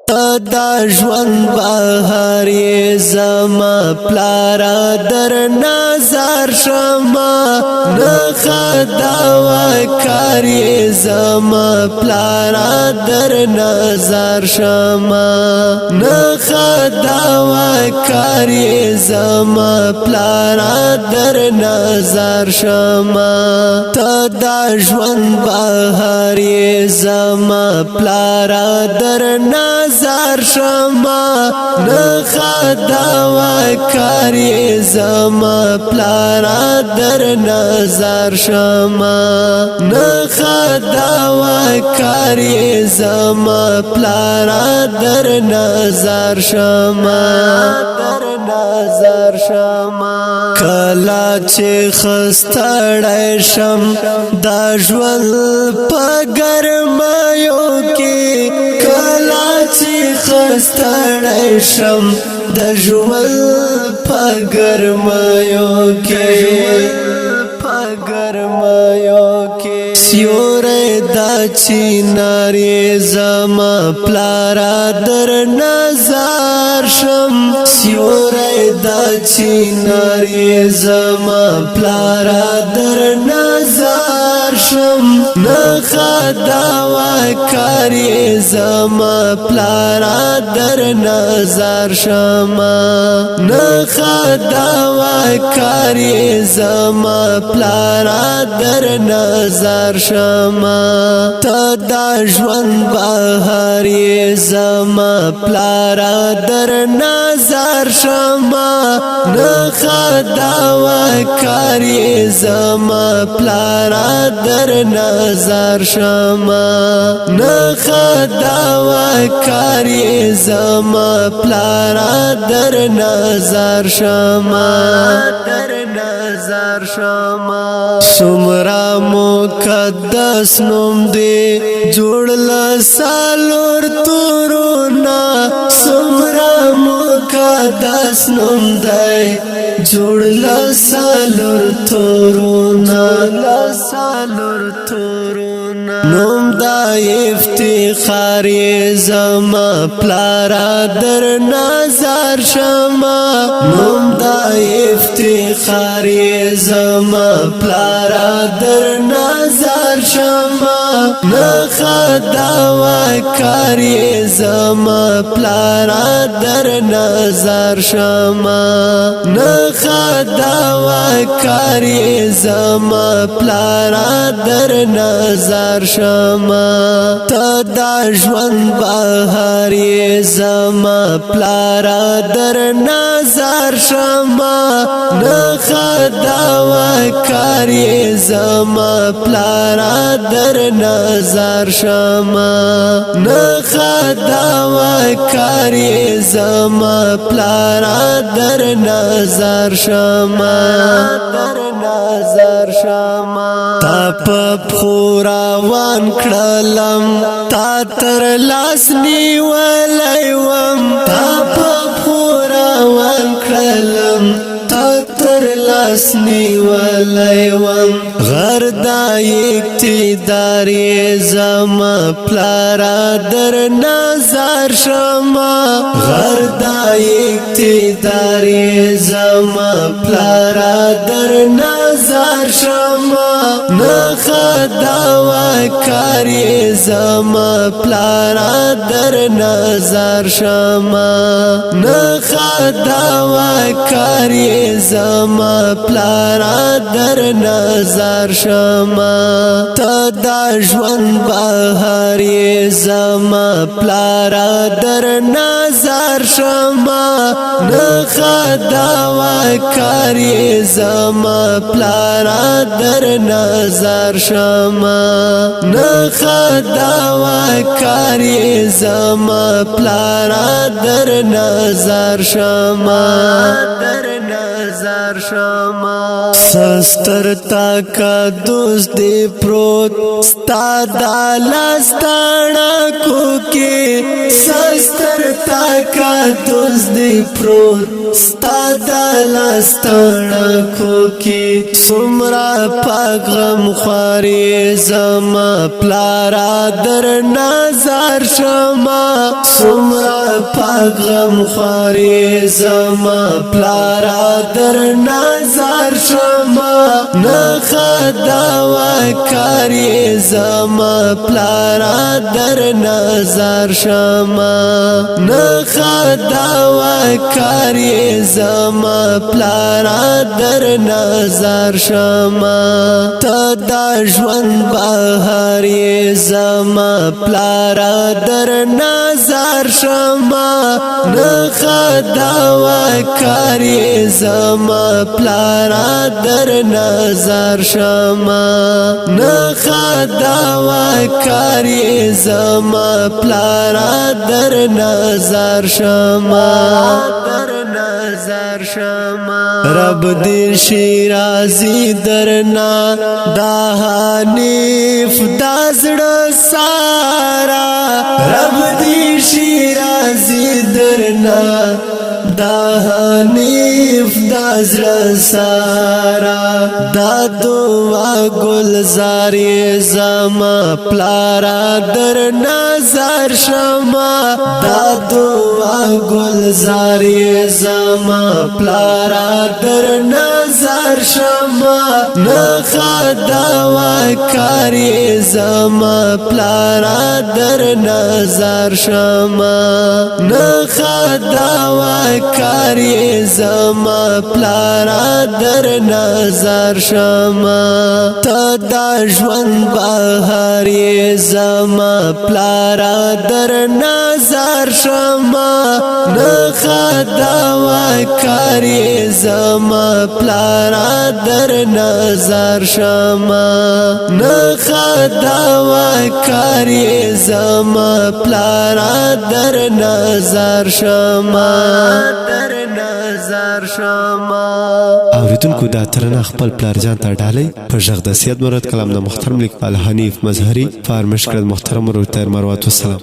دا ژوند بهار یې زما پلارا در نظر شما نخا دوا کار یې زما پلارا در نظر شما نخا دوا کار یې زما پلارا در نظر شما دا ژوند بهار یې زما پلارا در نظر شما نخا دوا کار یې زما پلارا در نظر شما نخا دوا کار یې زما پلارا در نظر شما نظر شما کلا چې خستړی شم دا ژوند په ګرمایو کې کلا چې خستړی شم دا ژوند په ګرمایو کې سیوری دا چیناری زما پلارا در نظر شم سیوری دا چیناری زما پلارا در نظر شم نخا دوا کاری زما پلارا در نظر شما نخا دوا کاری زما پلارا در نظر شما دا ژوند بهار یې زما پلارا در نظر شما نخا دوا کار یې زما پلارا در نظر شما نخا دوا کار یې زما پلارا در نظر شما نظر شما سمرا مقدس نوم دی جوړل سالور تورونا سمرا مقدس نوم دی جوړل سالور تورونا سالور تورونا نوم دا افتخار زما پلارا در نظر شما نوم دا افتخار زما پلارا در نظر شما نخا دوا کار زما پلارا در نظر شما نخا دوا کار زما پلارا در نظر شما دا ژوند بهار زما پلارا در نظر شما نخا دوا کار زما پلارا در نظر شما نخا دوا کار زما پلارا در نظر شما نظر شما تا په روان کړلم تا تر لاس نیولای وم تا په روان کړلم تا تر لاس نیولای وم غردا اقتدار زما پلارا در نظر شما غردا اقتدار زما پلارا در نظر شما نخا دوا کار زما پلارا در نظر شما نخا دوا کار زما پلارا در نظر شما دا ژوند بهار زما پلارا در نظر شما نخا دوا کار زما پلارا در نظر شما نخا دوا کار زما پلارا در نظر شما نظر شما سستر تا کا دوست دی پروت ستا دا لاستانا کو کی سستر تا لکا دوز دی پروت ستا دا لاستانکو کی سمرا پاک غم خواری زما پلارا در نظر شما سمرا پاک غم خواری زما پلارا در نظر شما نخدا و کاری زما پلارا در نظر شما نخدا و کاری زما پلارا در نظر شما تا دا ژوند بهاری زما پلارا در نظر شما نخدا و کاری زما پلارا در نظر شما نخدا و کاری زما پلارا در نظر شما رب دی شیرازی درنا دا حنیف دا زړه سارا رب دی شیرازی درنا دا حنیف دا زړه سارا دا دعا گلزاری زما پلارا در نظر شما دا دعا گلزاری زما پلارا در نظر شما نخدا و کاری زما پلارا در نظر شما نخدا و کاری زما پلارا در نظر شما تا دا ژوند بهاری زما پلارا در نظر شما نخدا و کاری زما پلارا در نظر شما نخدا و کاری زما پلارا در نظر شما اوریدونکو دا ترنه خپل پلارجان ته ډالۍ په غږ د سید مراد کلام د محترم لیکوال حنیف مظهری فارمش کړ محترم ورته مروت والسلام